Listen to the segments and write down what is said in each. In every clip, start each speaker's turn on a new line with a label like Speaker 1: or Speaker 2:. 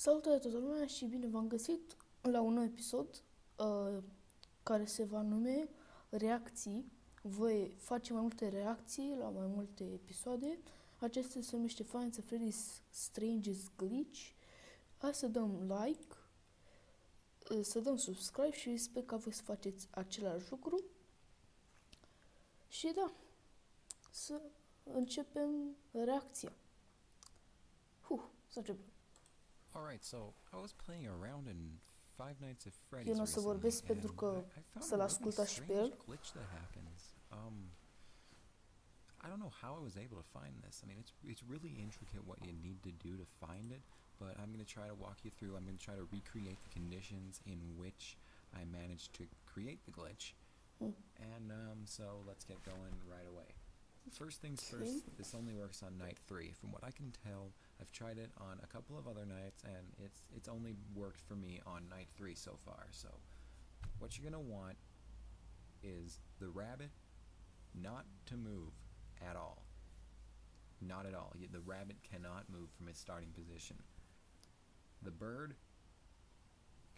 Speaker 1: Salutare toată lumea și bine v-am găsit la un nou episod care se va numi reacții. Voi face mai multe reacții la mai multe episoade. Acesta se numește Five Nights at Freddy's Strangest Glitch. Hai să dăm like, să dăm subscribe și sper că voi să faceți același lucru. Și da, să începem reacția. Să începem.
Speaker 2: Alright, so I was playing around in Five Nights at Freddy's
Speaker 1: Eu nu o să vorbesc pentru că să-l ascultați și pe el.
Speaker 2: Glitch that happens. I don't know how I was able to find this. I mean, it's really intricate what you need to do to find it, but I'm going to try to walk you through. I'm going to try to recreate the conditions in which I managed to create the glitch. And so let's get going right away. First things first, this only works on night 3. From what I can tell, I've tried it on a couple of other nights, and it's only worked for me on night 3 so far. So what you're going to want is the rabbit not to move at all. Not at all. The rabbit cannot move from its starting position. The bird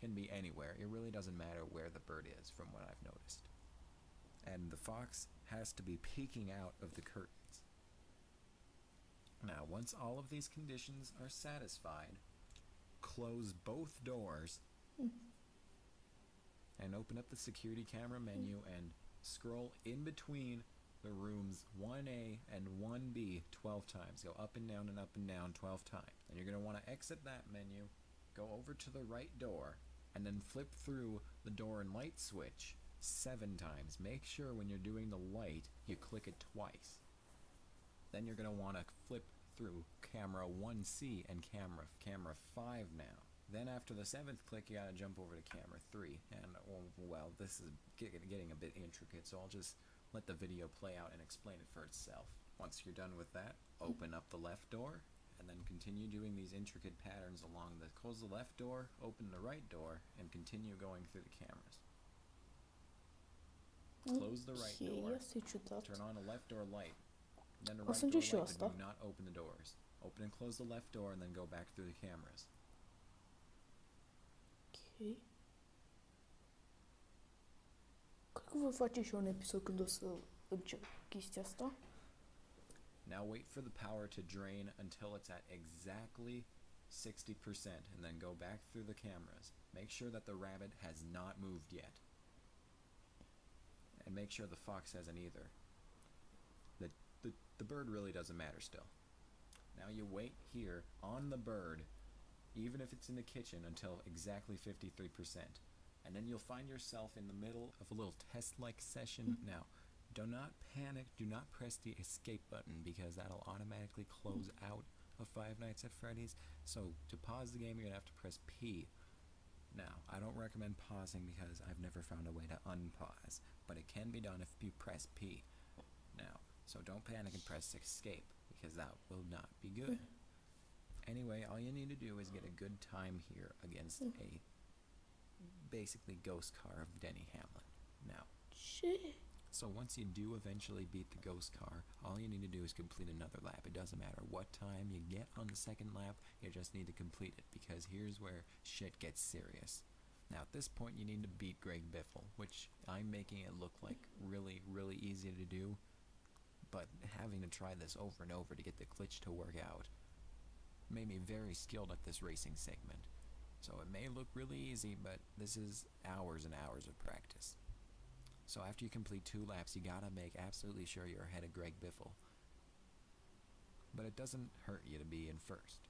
Speaker 2: can be anywhere. It really doesn't matter where the bird is, from what I've noticed. And the fox has to be peeking out of the curtains. Now, once all of these conditions are satisfied, close both doors and open up the security camera menu and scroll in between the rooms 1A and 1B 12 times. Go up and down 12 times. And you're going to want to exit that menu, go over to the right door, and then flip through the door and light switch 7 times. Make sure when you're doing the light, you click it twice. Then you're going to want to flip through camera 1C and camera 5 now. Then after the 7th click, you got to jump over to camera 3. And, well, this is getting a bit intricate, so I'll just let the video play out and explain it for itself. Once you're done with that, open up the left door, and then continue doing these intricate patterns along the... Close the left door, open the right door, and continue going through the cameras. Close the right door, turn on a left door light, then the right door light, but do not open the doors. Open and close the left door and then go back through the cameras.
Speaker 1: Ok. Cred că voi face și un episod când o să încep chestia asta.
Speaker 2: Now wait for the power to drain until it's at exactly 60% and then go back through the cameras. Make sure that the rabbit has not moved yet. And make sure the fox hasn't either. The bird really doesn't matter still. Now you wait here on the bird, even if it's in the kitchen, until exactly 53%. And then you'll find yourself in the middle of a little test-like session. Now, do not panic, do not press the escape button, because that'll automatically close out of Five Nights at Freddy's. So to pause the game, you're going to have to press P. Now, I don't recommend pausing because I've never found a way to unpause, but it can be done if you press P. Now, so don't panic and press escape, because that will not be good. Anyway, all you need to do is get a good time here against a basically ghost car of Denny Hamlin. Now, so once you do eventually beat the ghost car, all you need to do is complete another lap. It doesn't matter what time you get on the second lap, you just need to complete it, because here's where shit gets serious. Now at this point you need to beat Greg Biffle, which I'm making it look like really, really easy to do, but having to try this over and over to get the glitch to work out made me very skilled at this racing segment. So it may look really easy, but this is hours and hours of practice. So after you complete 2 laps, you gotta make absolutely sure you're ahead of Greg Biffle. But it doesn't hurt you to be in first.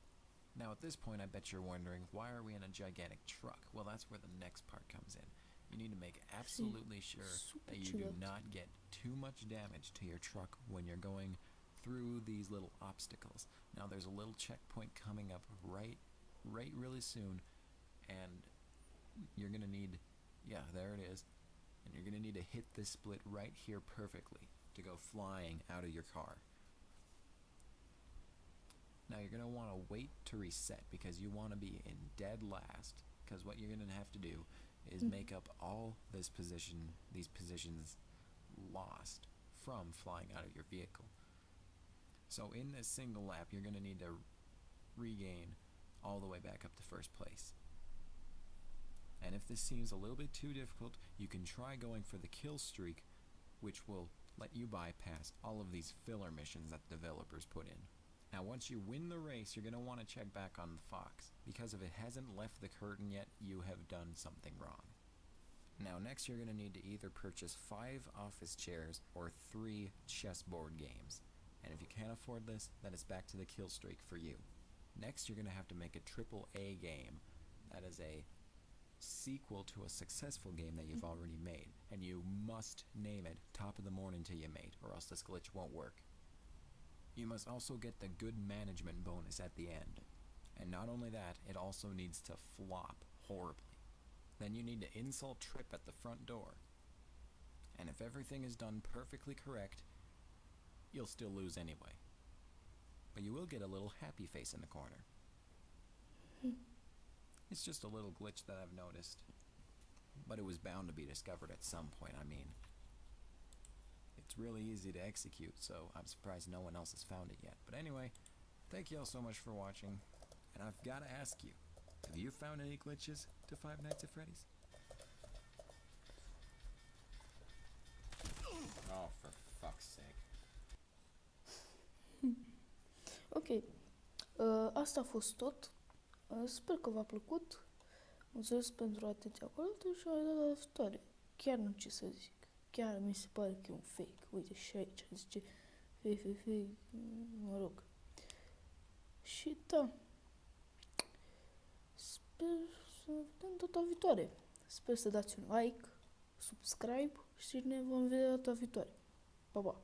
Speaker 2: Now at this point I bet you're wondering, why are we in a gigantic truck? Well, that's where the next part comes in. You need to make absolutely sure that you do not get too much damage to your truck when you're going through these little obstacles. Now there's a little checkpoint coming up right really soon, and you're gonna need, yeah, there it is, and you're gonna need to hit this split right here perfectly to go flying out of your car. Now you're gonna want to wait to reset, because you want to be in dead last, because what you're gonna have to do is make up all these positions lost from flying out of your vehicle. So in this single lap, you're going to need to regain all the way back up to first place. And if this seems a little bit too difficult, you can try going for the kill streak, which will let you bypass all of these filler missions that developers put in. Now once you win the race, you're going to want to check back on the fox, because if it hasn't left the curtain yet, you have done something wrong. Now next you're going to need to either purchase 5 office chairs or 3 chessboard games. And if you can't afford this, then it's back to the kill streak for you. Next you're going to have to make a AAA game. That is a sequel to a successful game that you've already made, and you must name it Top of the Morning to your mate, or else this glitch won't work. You must also get the good management bonus at the end, and not only that, it also needs to flop horribly. Then you need to insult Trip at the front door, and if everything is done perfectly correct, you'll still lose anyway, but you will get a little happy face in the corner. It's just a little glitch that I've noticed, but it was bound to be discovered at some point. I mean, it's really easy to execute, so I'm surprised no one else has found it yet. But anyway, thank you all so much for watching, and I've got to ask you, have you found any glitches to Five Nights at Freddy's? Oh, for fuck's sake.
Speaker 1: Ok, asta a fost tot. Sper că v-a plăcut. Mulțumesc pentru atenția acordată și la data viitoare. Chiar nu ce să zic. Chiar mi se pare că e un fake. Uite și aici zice fake, mă rog. Și da. Sper să ne vedem data viitoare. Sper să dați un like, subscribe și ne vom vedea data viitoare. Pa, pa!